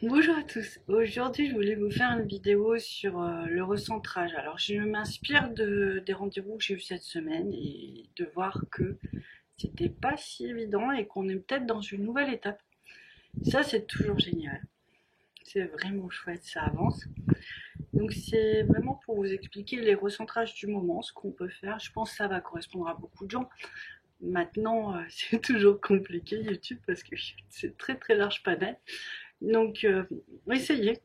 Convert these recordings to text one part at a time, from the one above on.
Bonjour à tous, aujourd'hui je voulais vous faire une vidéo sur le recentrage. Alors je m'inspire des rendez-vous que j'ai eu cette semaine et de voir que c'était pas si évident et qu'on est peut-être dans une nouvelle étape. Ça c'est toujours génial, c'est vraiment chouette, ça avance. Donc c'est vraiment pour vous expliquer les recentrages du moment, ce qu'on peut faire. Je pense que ça va correspondre à beaucoup de gens. Maintenant c'est toujours compliqué YouTube parce que c'est très très large panel. Donc essayez.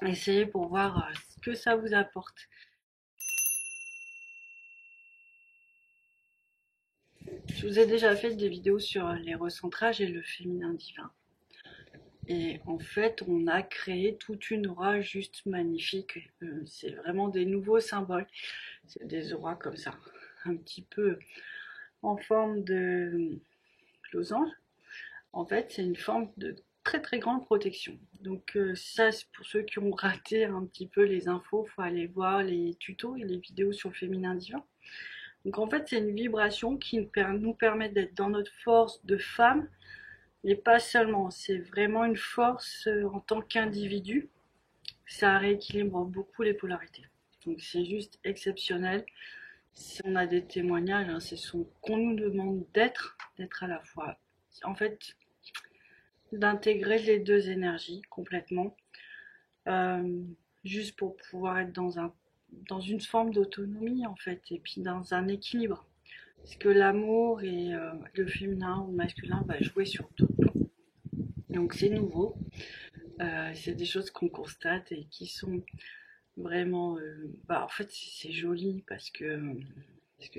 Essayez pour voir ce que ça vous apporte. Je vous ai déjà fait des vidéos sur les recentrages et le féminin divin. Et en fait, on a créé toute une aura juste magnifique. C'est vraiment des nouveaux symboles. C'est des auras comme ça, un petit peu en forme de losange. En fait, c'est une forme de très très grande protection. Donc ça, c'est pour ceux qui ont raté un petit peu les infos, il faut aller voir les tutos et les vidéos sur le féminin divin. Donc en fait, c'est une vibration qui nous permet d'être dans notre force de femme, mais pas seulement. C'est vraiment une force en tant qu'individu. Ça rééquilibre beaucoup les polarités. Donc c'est juste exceptionnel. Si on a des témoignages, hein, c'est ce qu'on nous demande d'être à la fois. En fait, d'intégrer les deux énergies complètement, euh, juste pour pouvoir être dans une forme d'autonomie en fait, et puis dans un équilibre. Parce que l'amour et le féminin ou le masculin va jouer sur tout. Donc c'est nouveau, c'est des choses qu'on constate et qui sont vraiment... en fait c'est joli parce que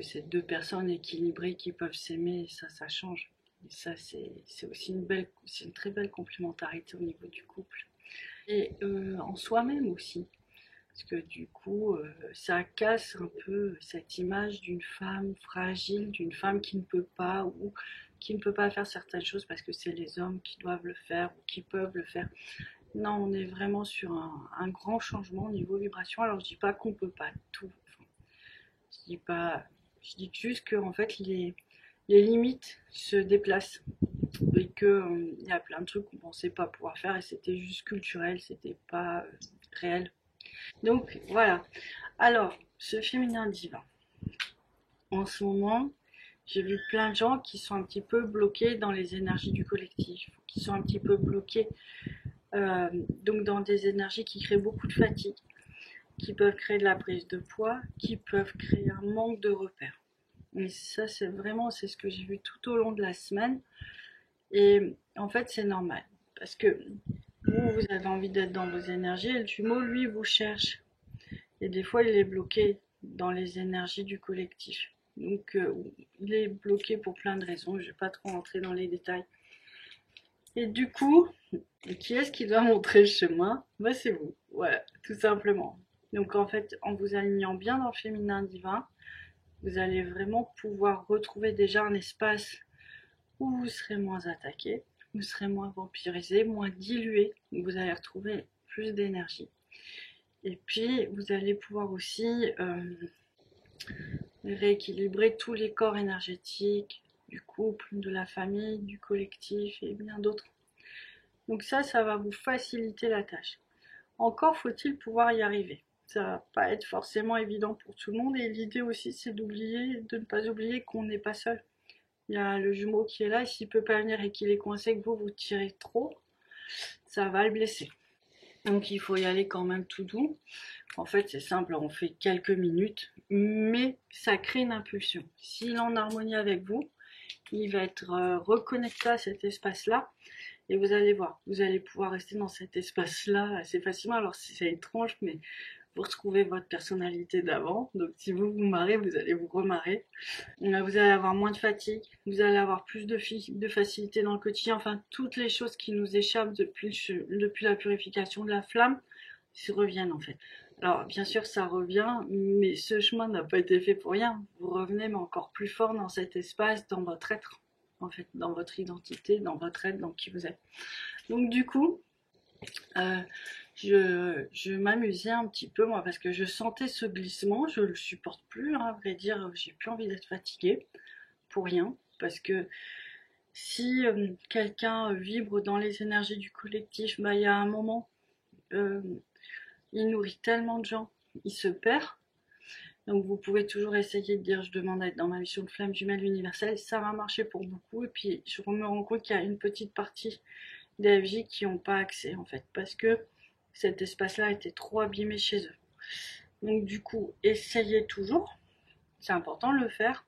c'est deux personnes équilibrées qui peuvent s'aimer et ça change. Et ça c'est aussi c'est une très belle complémentarité au niveau du couple. Et en soi-même aussi. Parce que du coup, ça casse un peu cette image d'une femme fragile, d'une femme qui ne peut pas ou qui ne peut pas faire certaines choses parce que c'est les hommes qui doivent le faire ou qui peuvent le faire. Non, on est vraiment sur un grand changement au niveau vibration. Alors je dis pas qu'on peut pas tout. Enfin, je dis pas, je dis juste que en fait les limites se déplacent et que il y a plein de trucs qu'on pensait pas pouvoir faire et c'était juste culturel, c'était pas réel. Donc voilà. Alors, ce féminin divin. En ce moment, j'ai vu plein de gens qui sont un petit peu bloqués dans les énergies du collectif, qui sont un petit peu bloqués donc dans des énergies qui créent beaucoup de fatigue, qui peuvent créer de la prise de poids, qui peuvent créer un manque de repères. Et ça, c'est ce que j'ai vu tout au long de la semaine. Et en fait, c'est normal. Parce que vous avez envie d'être dans vos énergies et le jumeau, lui, vous cherche. Et des fois, il est bloqué dans les énergies du collectif. Donc, il est bloqué pour plein de raisons. Je ne vais pas trop rentrer dans les détails. Et du coup, qui est-ce qui doit montrer le chemin? Bah, c'est vous. Voilà, tout simplement. Donc, en fait, en vous alignant bien dans le féminin divin, vous allez vraiment pouvoir retrouver déjà un espace où vous serez moins attaqué, vous serez moins vampirisé, moins dilué. Vous allez retrouver plus d'énergie. Et puis, vous allez pouvoir aussi rééquilibrer tous les corps énergétiques du couple, de la famille, du collectif et bien d'autres. Donc ça va vous faciliter la tâche. Encore faut-il pouvoir y arriver. Ça va pas être forcément évident pour tout le monde et l'idée aussi c'est de ne pas oublier qu'on n'est pas seul. Il y a le jumeau qui est là et s'il peut pas venir et qu'il est coincé que vous tirez trop, ça va le blesser. Donc il faut y aller quand même tout doux. En fait, c'est simple, on fait quelques minutes, mais ça crée une impulsion. S'il est en harmonie avec vous, il va être reconnecté à cet espace-là, et vous allez voir, vous allez pouvoir rester dans cet espace-là assez facilement. Alors, c'est étrange, mais vous retrouvez votre personnalité d'avant. Donc, si vous vous marrez, vous allez vous remarrer. Vous allez avoir moins de fatigue, vous allez avoir plus de facilité dans le quotidien. Enfin, toutes les choses qui nous échappent depuis la purification de la flamme se reviennent en fait. Alors bien sûr ça revient, mais ce chemin n'a pas été fait pour rien. Vous revenez mais encore plus fort dans cet espace, dans votre être, en fait, dans votre identité, dans votre être, dans qui vous êtes. Donc du coup, euh, je m'amusais un petit peu moi parce que je sentais ce glissement, je le supporte plus, hein, à vrai dire, j'ai plus envie d'être fatiguée pour rien parce que Si quelqu'un vibre dans les énergies du collectif, bah, il y a un moment, euh, il nourrit tellement de gens, il se perd. Donc vous pouvez toujours essayer de dire je demande à être dans ma mission de flamme jumelle universelle. Ça va marcher pour beaucoup. Et puis je me rends compte qu'il y a une petite partie des FJ qui n'ont pas accès en fait. Parce que cet espace-là était trop abîmé chez eux. Donc du coup, essayez toujours. C'est important de le faire.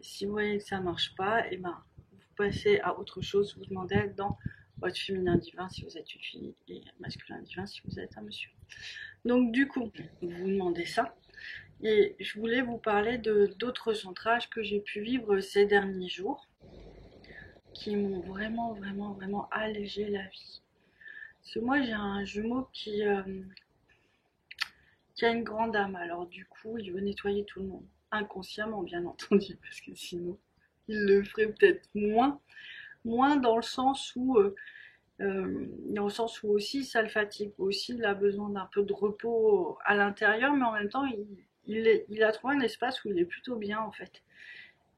Si vous voyez que ça ne marche pas, et ben, vous passez à autre chose. Vous demandez à être dans votre féminin divin si vous êtes une fille et masculin divin si vous êtes un monsieur. Donc du coup, vous demandez ça. Et je voulais vous parler de d'autres centrages que j'ai pu vivre ces derniers jours qui m'ont vraiment, vraiment, vraiment allégé la vie. Parce que moi, j'ai un jumeau qui a une grande âme. Alors, du coup, il veut nettoyer tout le monde. Inconsciemment, bien entendu, parce que sinon, il le ferait peut-être moins. Moins dans le sens où, aussi, ça le fatigue. Aussi, il a besoin d'un peu de repos à l'intérieur, mais en même temps, il a trouvé un espace où il est plutôt bien, en fait.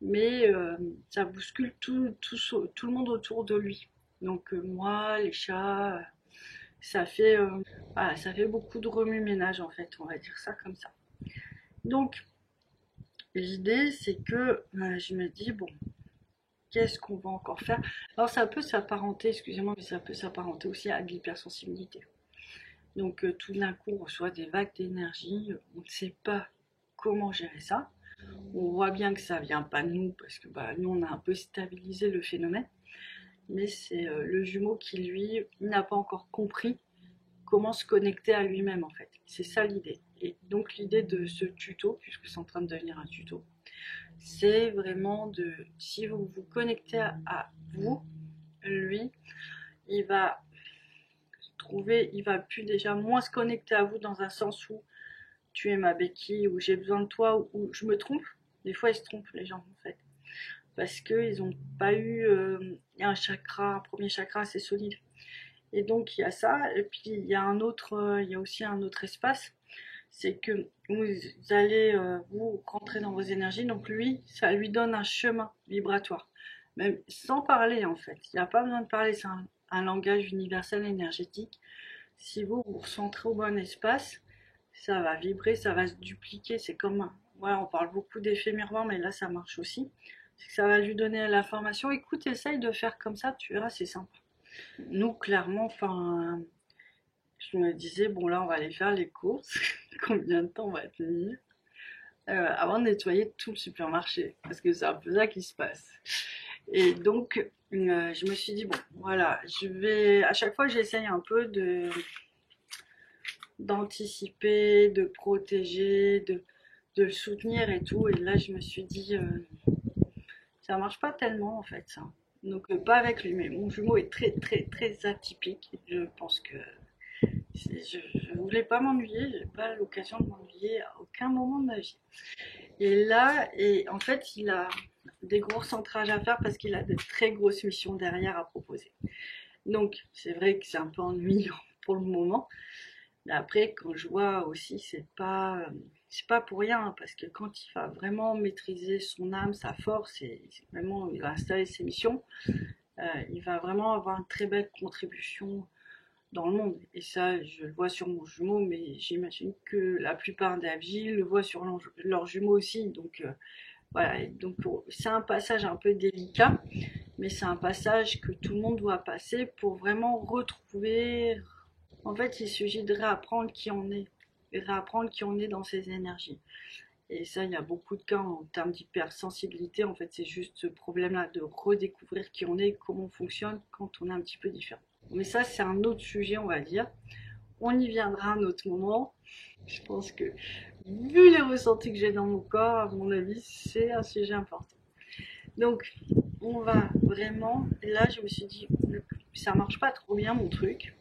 Mais ça bouscule tout le monde autour de lui. Donc moi, les chats, ça fait, voilà, ça fait beaucoup de remue-ménage en fait, on va dire ça comme ça. Donc l'idée c'est que je me dis bon, qu'est-ce qu'on va encore faire? Alors ça peut s'apparenter, excusez-moi, mais ça peut s'apparenter aussi à de l'hypersensibilité. Donc tout d'un coup on reçoit des vagues d'énergie, on ne sait pas comment gérer ça. On voit bien que ça vient pas de nous parce que bah, nous on a un peu stabilisé le phénomène, mais c'est le jumeau qui lui n'a pas encore compris comment se connecter à lui-même en fait. C'est ça l'idée. Et donc l'idée de ce tuto, puisque c'est en train de devenir un tuto, c'est vraiment de, si vous vous connectez à vous, lui, il va il va plus déjà moins se connecter à vous dans un sens où tu es ma béquille, où j'ai besoin de toi, où je me trompe. Des fois ils se trompent les gens en fait. Parce qu'ils n'ont pas eu un premier chakra assez solide. Et donc il y a ça, et puis il y a aussi un autre espace, c'est que vous allez vous rentrer dans vos énergies, donc lui, ça lui donne un chemin vibratoire, même sans parler en fait. Il n'y a pas besoin de parler, c'est un langage universel énergétique. Si vous vous recentrez au bon espace, ça va vibrer, ça va se dupliquer. C'est comme voilà, on parle beaucoup d'effet miroir, mais là ça marche aussi. C'est que ça va lui donner l'information. Écoute, essaye de faire comme ça, tu verras, c'est sympa. Nous, clairement, enfin, je me disais, bon, là, on va aller faire les courses. Combien de temps on va tenir avant de nettoyer tout le supermarché? Parce que c'est un peu ça qui se passe. Et donc, je me suis dit, bon, voilà, à chaque fois, j'essaye un peu d'anticiper, de protéger, de le soutenir et tout. Et là, je me suis dit, ça marche pas tellement, en fait, ça. Donc, pas avec lui, mais mon jumeau est très, très, très atypique. Je pense que je ne voulais pas m'ennuyer, j'ai pas l'occasion de m'ennuyer à aucun moment de ma vie. Et là, en fait, il a des gros centrages à faire parce qu'il a de très grosses missions derrière à proposer. Donc, c'est vrai que c'est un peu ennuyant pour le moment. Mais après, quand je vois aussi, c'est pas pour rien, hein, parce que quand il va vraiment maîtriser son âme, sa force, et vraiment, il va installer ses missions, il va vraiment avoir une très belle contribution dans le monde. Et ça, je le vois sur mon jumeau, mais j'imagine que la plupart des FJ le voient sur leurs jumeaux aussi. Donc voilà, donc c'est un passage un peu délicat, mais c'est un passage que tout le monde doit passer pour vraiment retrouver. En fait, il suffit de réapprendre qui on est, et réapprendre qui on est dans ses énergies. Et ça, il y a beaucoup de cas en termes d'hypersensibilité. En fait, c'est juste ce problème-là de redécouvrir qui on est, comment on fonctionne quand on est un petit peu différent. Mais ça, c'est un autre sujet, on va dire. On y viendra à un autre moment. Je pense que, vu les ressentis que j'ai dans mon corps, à mon avis, c'est un sujet important. Donc, on va vraiment. Là, je me suis dit, ça marche pas trop bien mon truc.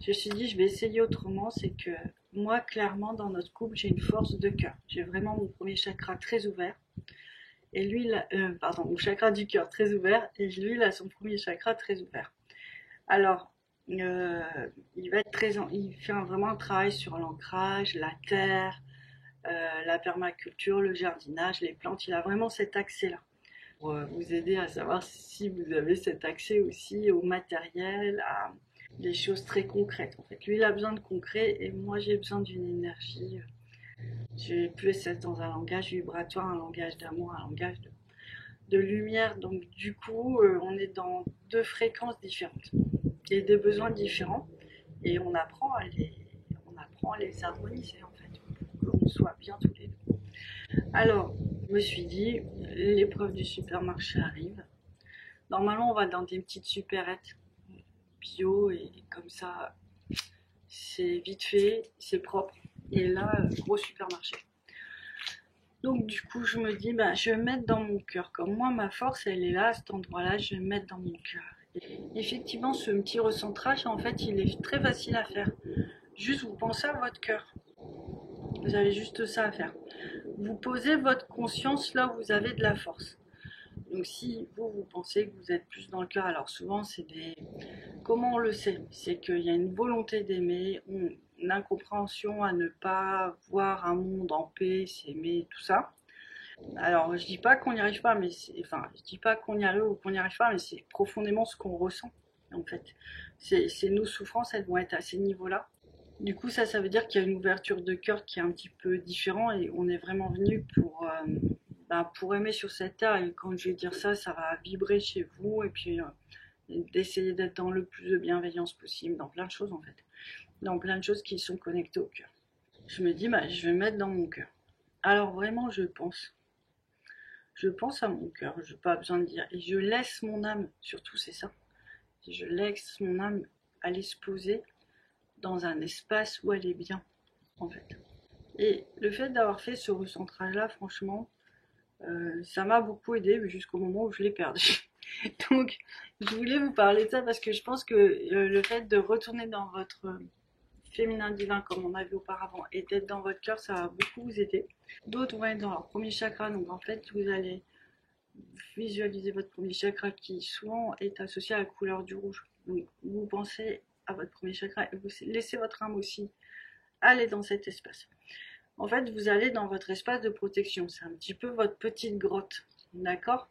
Je me suis dit, je vais essayer autrement. C'est que moi, clairement, dans notre couple, j'ai une force de cœur. J'ai vraiment mon premier chakra très ouvert. Et lui, mon chakra du cœur très ouvert. Et lui, il a son premier chakra très ouvert. Alors, euh, il fait vraiment un travail sur l'ancrage, la terre, la permaculture, le jardinage, les plantes. Il a vraiment cet accès-là. pour vous aider à savoir si vous avez cet accès aussi au matériel, à des choses très concrètes. En fait, lui, il a besoin de concret et moi, j'ai besoin d'une énergie. J'ai plus être dans un langage vibratoire, un langage d'amour, un langage de lumière. Donc, du coup, on est dans deux fréquences différentes et des besoins différents et on apprend à les harmoniser en fait, pour qu'on soit bien tous les deux. Alors, je me suis dit, l'épreuve du supermarché arrive. Normalement, on va dans des petites supérettes bio et comme ça, c'est vite fait, c'est propre. Et là, gros supermarché. Donc du coup, je me dis, bah, je vais me mettre dans mon cœur. Comme moi, ma force, elle est là, à cet endroit-là, je vais me mettre dans mon cœur. Et effectivement, ce petit recentrage, en fait, il est très facile à faire. Juste, vous pensez à votre cœur. Vous avez juste ça à faire. Vous posez votre conscience là où vous avez de la force. Donc si vous pensez que vous êtes plus dans le cœur, alors souvent c'est des... Comment on le sait? C'est qu'il y a une volonté d'aimer, une incompréhension à ne pas voir un monde en paix, s'aimer, tout ça. Alors je dis pas qu'on n'y arrive pas, mais enfin je dis pas qu'on y arrive ou qu'on n'y arrive pas, mais c'est profondément ce qu'on ressent en fait. C'est nos souffrances, elles vont être à ces niveaux-là. Du coup ça veut dire qu'il y a une ouverture de cœur qui est un petit peu différent et on est vraiment venu pour aimer sur cette terre. Et quand je vais dire ça, ça va vibrer chez vous et puis d'essayer d'être dans le plus de bienveillance possible, dans plein de choses en fait, dans plein de choses qui sont connectées au cœur. Je me dis, bah, je vais mettre dans mon cœur. Alors vraiment, je pense à mon cœur, je n'ai pas besoin de dire, et je laisse mon âme, surtout c'est ça, je laisse mon âme aller se poser dans un espace où elle est bien, en fait. Et le fait d'avoir fait ce recentrage-là, franchement, ça m'a beaucoup aidé jusqu'au moment où je l'ai perdu. Donc, je voulais vous parler de ça parce que je pense que le fait de retourner dans votre féminin divin comme on a vu auparavant et d'être dans votre cœur, ça va beaucoup vous aider. D'autres vont être dans leur premier chakra, donc en fait, vous allez visualiser votre premier chakra qui souvent est associé à la couleur du rouge. Donc, vous pensez à votre premier chakra et vous laissez votre âme aussi aller dans cet espace. En fait, vous allez dans votre espace de protection. C'est un petit peu votre petite grotte. D'accord?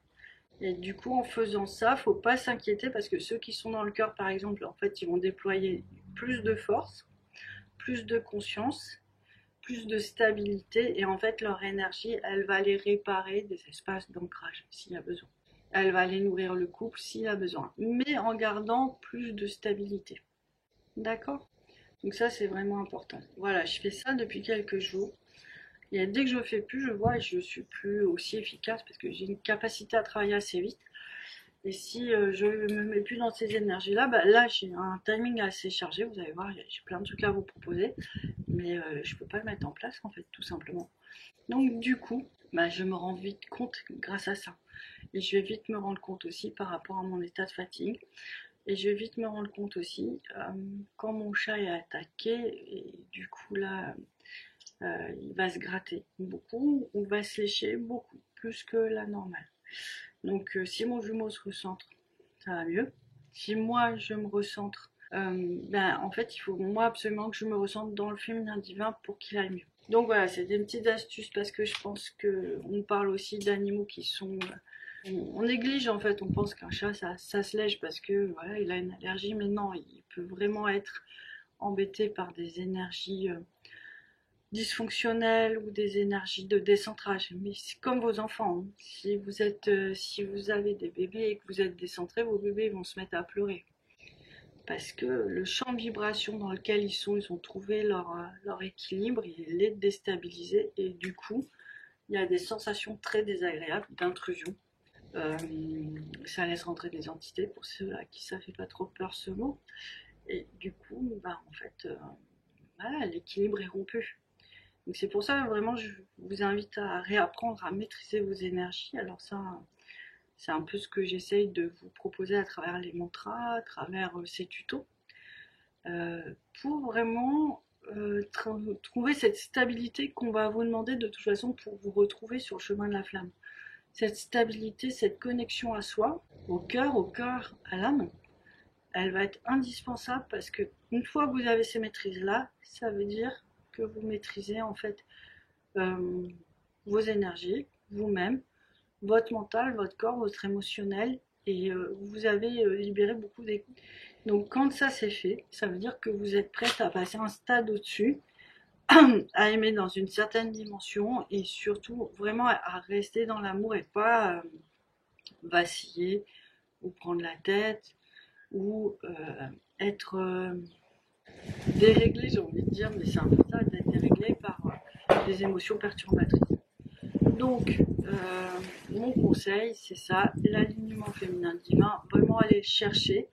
Et du coup, en faisant ça, faut pas s'inquiéter parce que ceux qui sont dans le cœur, par exemple, en fait, ils vont déployer plus de force, plus de conscience, plus de stabilité. Et en fait, leur énergie, elle va aller réparer des espaces d'ancrage s'il y a besoin. Elle va aller nourrir le couple s'il y a besoin. Mais en gardant plus de stabilité. D'accord? Donc ça, c'est vraiment important. Voilà, je fais ça depuis quelques jours. Et dès que je ne le fais plus, je vois et je suis plus aussi efficace parce que j'ai une capacité à travailler assez vite. Et si je ne me mets plus dans ces énergies-là, bah, là j'ai un timing assez chargé. Vous allez voir, j'ai plein de trucs à vous proposer, mais je ne peux pas le mettre en place en fait, tout simplement. Donc du coup, bah, je me rends vite compte grâce à ça. Et je vais vite me rendre compte aussi par rapport à mon état de fatigue. Et je vais vite me rendre compte aussi quand mon chat est attaqué. Et du coup là, il va se gratter beaucoup, ou va se lécher beaucoup, plus que la normale. Donc si mon jumeau se recentre, ça va mieux. Si moi je me recentre, en fait il faut moi absolument que je me recentre dans le féminin divin pour qu'il aille mieux. Donc voilà, c'est des petites astuces parce que je pense qu'on parle aussi d'animaux qui sont... on néglige en fait, on pense qu'un chat ça se lèche parce que voilà, il a une allergie, mais non, il peut vraiment être embêté par des énergies dysfonctionnelles ou des énergies de décentrage. Mais c'est comme vos enfants, hein. Si vous avez des bébés et que vous êtes décentré, vos bébés vont se mettre à pleurer. Parce que le champ de vibration dans lequel ils ont trouvé leur équilibre, il est déstabilisé et du coup, il y a des sensations très désagréables d'intrusion. Euh, Ça laisse rentrer des entités pour ceux à qui ça fait pas trop peur ce mot. Et du coup, en fait, voilà, l'équilibre est rompu. Donc c'est pour ça vraiment je vous invite à réapprendre à maîtriser vos énergies. Alors ça, c'est un peu ce que j'essaye de vous proposer à travers les mantras, à travers ces tutos, pour vraiment trouver cette stabilité qu'on va vous demander de toute façon pour vous retrouver sur le chemin de la flamme. Cette stabilité, cette connexion à soi, au cœur, à l'âme, elle va être indispensable parce que une fois que vous avez ces maîtrises-là, ça veut dire que vous maîtrisez en fait vos énergies, vous-même, votre mental, votre corps, votre émotionnel, et vous avez libéré beaucoup d'écoute. Donc quand ça c'est fait, ça veut dire que vous êtes prête à passer un stade au-dessus, à aimer dans une certaine dimension, et surtout vraiment à rester dans l'amour et pas vaciller ou prendre la tête ou être déréglé, j'ai envie de dire, mais c'est un peu ça, d'être déréglé par des émotions perturbatrices. Donc, mon conseil, c'est ça, l'alignement féminin divin, vraiment aller le chercher.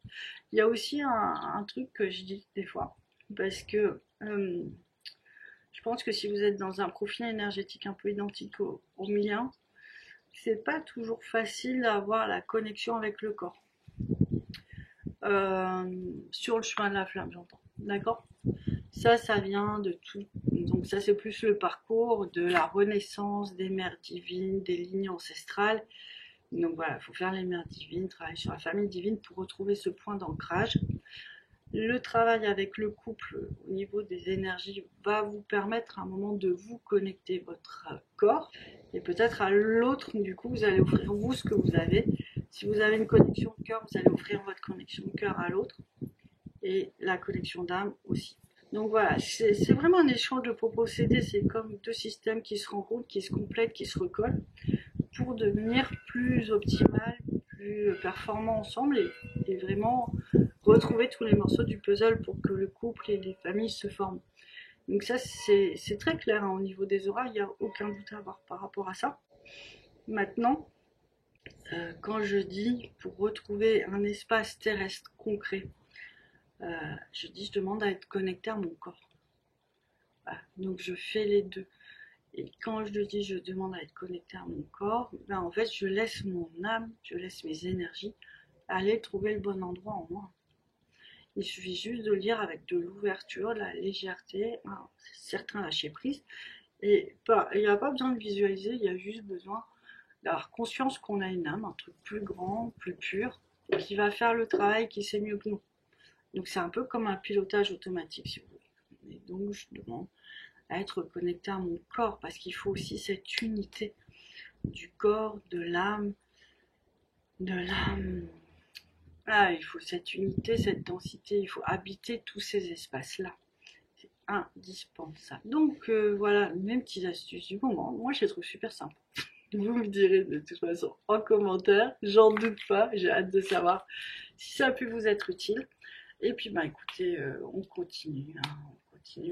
Il y a aussi un truc que je dis des fois, parce que je pense que si vous êtes dans un profil énergétique un peu identique au mien, c'est pas toujours facile d'avoir la connexion avec le corps. Sur le chemin de la flamme, j'entends. D'accord? Ça vient de tout. Donc ça, c'est plus le parcours de la renaissance des mères divines, des lignes ancestrales. Donc voilà, il faut faire les mères divines, travailler sur la famille divine pour retrouver ce point d'ancrage. Le travail avec le couple au niveau des énergies va vous permettre à un moment de vous connecter votre corps, et peut-être à l'autre, du coup, vous allez offrir vous ce que vous avez. Si vous avez une connexion de cœur, vous allez offrir votre connexion de cœur à l'autre, et la connexion d'âme aussi. Donc voilà, c'est vraiment un échange de procédés, c'est comme deux systèmes qui se rencontrent, qui se complètent, qui se recollent, pour devenir plus optimal, plus performant ensemble, et vraiment retrouver tous les morceaux du puzzle pour que le couple et les familles se forment. Donc ça, c'est très clair, hein, au niveau des auras, il n'y a aucun doute à avoir par rapport à ça. Maintenant, quand je dis pour retrouver un espace terrestre concret, je demande à être connecté à mon corps. Voilà. Donc je fais les deux. Et quand je dis je demande à être connecté à mon corps, ben en fait je laisse mon âme, je laisse mes énergies aller trouver le bon endroit en moi. Il suffit juste de le dire avec de l'ouverture, de la légèreté, hein, certains lâcher prise. Et il n'y a pas besoin de visualiser, il y a juste besoin d'avoir conscience qu'on a une âme, un truc plus grand, plus pur, qui va faire le travail qui sait mieux que nous. Donc c'est un peu comme un pilotage automatique, si vous voulez. Et donc je demande à être connecté à mon corps, parce qu'il faut aussi cette unité du corps, de l'âme, de l'âme. Ah, il faut cette unité, cette densité, il faut habiter tous ces espaces-là. C'est indispensable. Donc voilà, mes petites astuces du moment. Moi, je les trouve super sympas. Vous me direz de toute façon en commentaire, j'en doute pas, j'ai hâte de savoir si ça a pu vous être utile. Et puis bah écoutez, on continue, hein,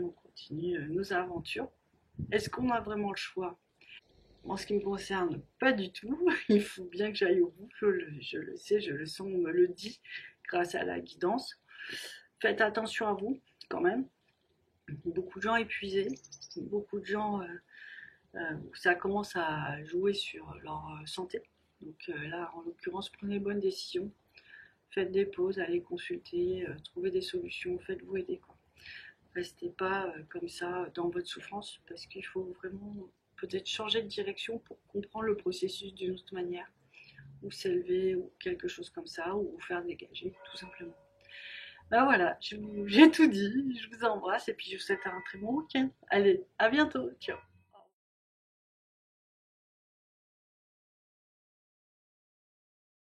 on continue nos aventures. Est-ce qu'on a vraiment le choix? En ce qui me concerne, pas du tout. Il faut bien que j'aille au bout, je le sais, je le sens, on me le dit grâce à la guidance. Faites attention à vous quand même. Beaucoup de gens épuisés, beaucoup de gens, ça commence à jouer sur leur santé. Donc là, en l'occurrence, prenez bonnes décisions. Faites des pauses, allez consulter, trouvez des solutions, faites-vous aider, quoi. Restez pas comme ça dans votre souffrance, parce qu'il faut vraiment peut-être changer de direction pour comprendre le processus d'une autre manière, ou s'élever, ou quelque chose comme ça, ou vous faire dégager, tout simplement. Ben voilà, j'ai tout dit, je vous embrasse, et puis je vous souhaite un très bon week-end. Allez, à bientôt, ciao.